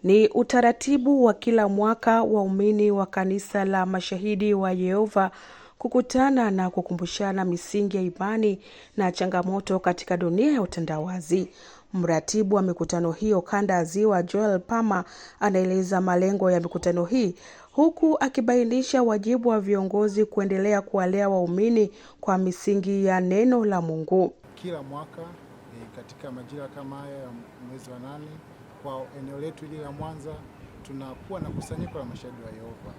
Ni utaratibu wa kila mwaka waumini wa kanisa la Mashahidi wa Yehova kukutana na kukumbushana misingi ya imani na changamoto katika dunia ya utandawazi. Mratibu wa mikutano hiyo kanda ya Ziwa, Joel Palmer, anaeleza malengo ya mikutano hii huku akibainisha wajibu wa viongozi kuendelea kuwalea waumini kwa misingi ya neno la Mungu. Kila mwaka katika majira kama haya ya mwezi wa 8 kwa eneo letu hili la Mwanza tunakuwa na kusanyiko la Mashahidi wa Yehova.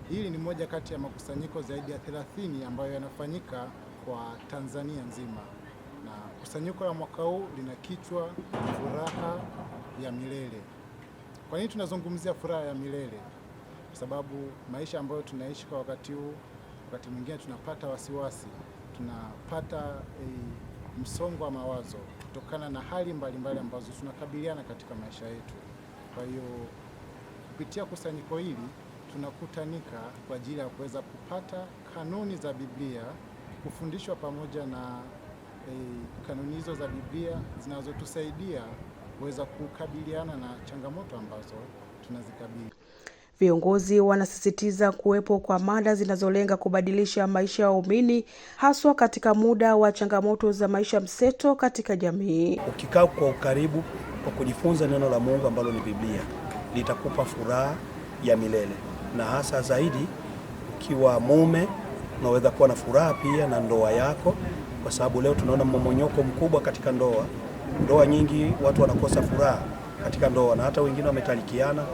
Hili ni moja kati ya makusanyiko zaidi ya 30 ambayo yanafanyika kwa Tanzania nzima. Na kusanyiko la mwaka huu lina kichwa furaha ya milele. Kwa nini tunazungumzia furaha ya milele? Kwa sababu maisha ambayo tunaishi kwa wakati huu, wakati mwingine tunapata wasiwasi, tunapata msongo wa mawazo kutokana na hali mbalimbali ambazo tunakabiliana katika maisha yetu. Kwa hiyo kupitia kusanyiko hili tunakutanika kwa ajili ya kuweza kupata kanuni za Biblia, kufundishwa pamoja na kanuni hizo za Biblia zinazotusaidia kuweza kukabiliana na changamoto ambazo tunazikabili. Viongozi wanasisitiza kuwepo kwa mada zinazolenga kubadilisha maisha ya waumini haswa katika muda wa changamoto za maisha mseto katika jamii. Ukikaa kwa ukaribu kwa kujifunza neno la Mungu ambalo ni Biblia, litakupa furaha ya milele. Na hasa zaidi ukiwa mume unaweza kuwa na furaha pia na ndoa yako, kwa sababu leo tunaona mmomonyoko mkubwa katika ndoa. Ndoa nyingi watu wanakosa furaha katika ndoa, na hata wengine wametalikiana,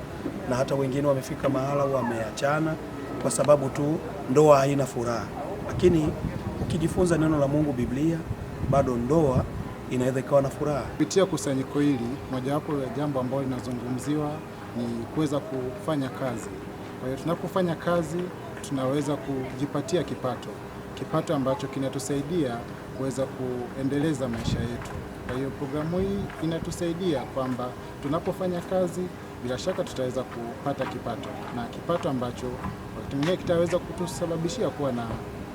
na hata wengine wamefika mahala wameachana kwa sababu tu ndoa haina furaha. Lakini ukijifunza neno la Mungu Biblia, bado ndoa inaweza ikawa na furaha. Kupitia kusanyiko hili, mojawapo ya jambo ambalo linazungumziwa ni kuweza kufanya kazi. Kwa hiyo tunapofanya kazi tunaweza kujipatia kipato ambacho kinatusaidia kuweza kuendeleza maisha yetu. Kwa hiyo programu hii inatusaidia kwamba tunapofanya kazi bila shaka tutaweza kupata kipato ambacho wakati mwingine kitaweza kutusababishia kuwa na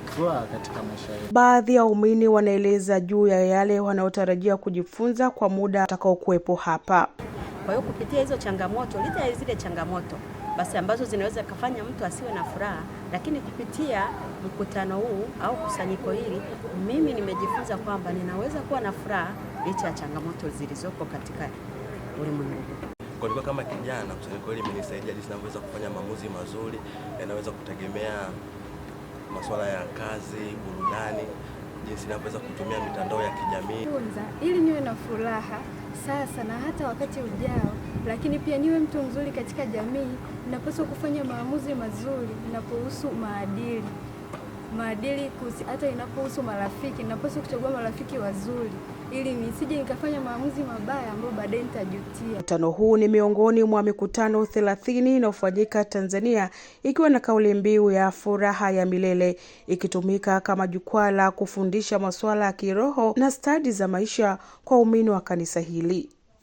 furaha katika maisha yetu. Baadhi ya waumini wanaeleza juu ya yale wanayotarajia kujifunza kwa muda utakaokuwepo hapa. Kwa hiyo kupitia hizo changamoto, licha ya zile changamoto basi ambazo zinaweza kufanya mtu asiwe na furaha, lakini kupitia mkutano huu au kusanyiko hili mimi nimejifunza kwamba ninaweza kuwa na furaha licha ya changamoto zilizopo katika ulimwengu. Kwa hiyo kama kijana, kusanyiko hili limenisaidia jinsi ninaweza kufanya maamuzi mazuri, yanaweza kutegemea masuala ya kazi, burudani, jinsi ninaweza kutumia mitandao ya kijamii ili niwe na furaha sasa na hata wakati ujao, lakini pia niwe mtu mzuri katika jamii. Ninapaswa kufanya maamuzi mazuri inapohusu maadili hata inapohusu marafiki, ninapaswa kuchagua marafiki wazuri ili nisije nikafanya maamuzi mabaya ambayo baadaye nitajutia. Mkutano huu ni miongoni mwa mikutano 30 inayofanyika Tanzania, ikiwa na kauli mbiu ya furaha ya milele, ikitumika kama jukwaa la kufundisha masuala ya kiroho na stadi za maisha kwa waumini wa kanisa hili.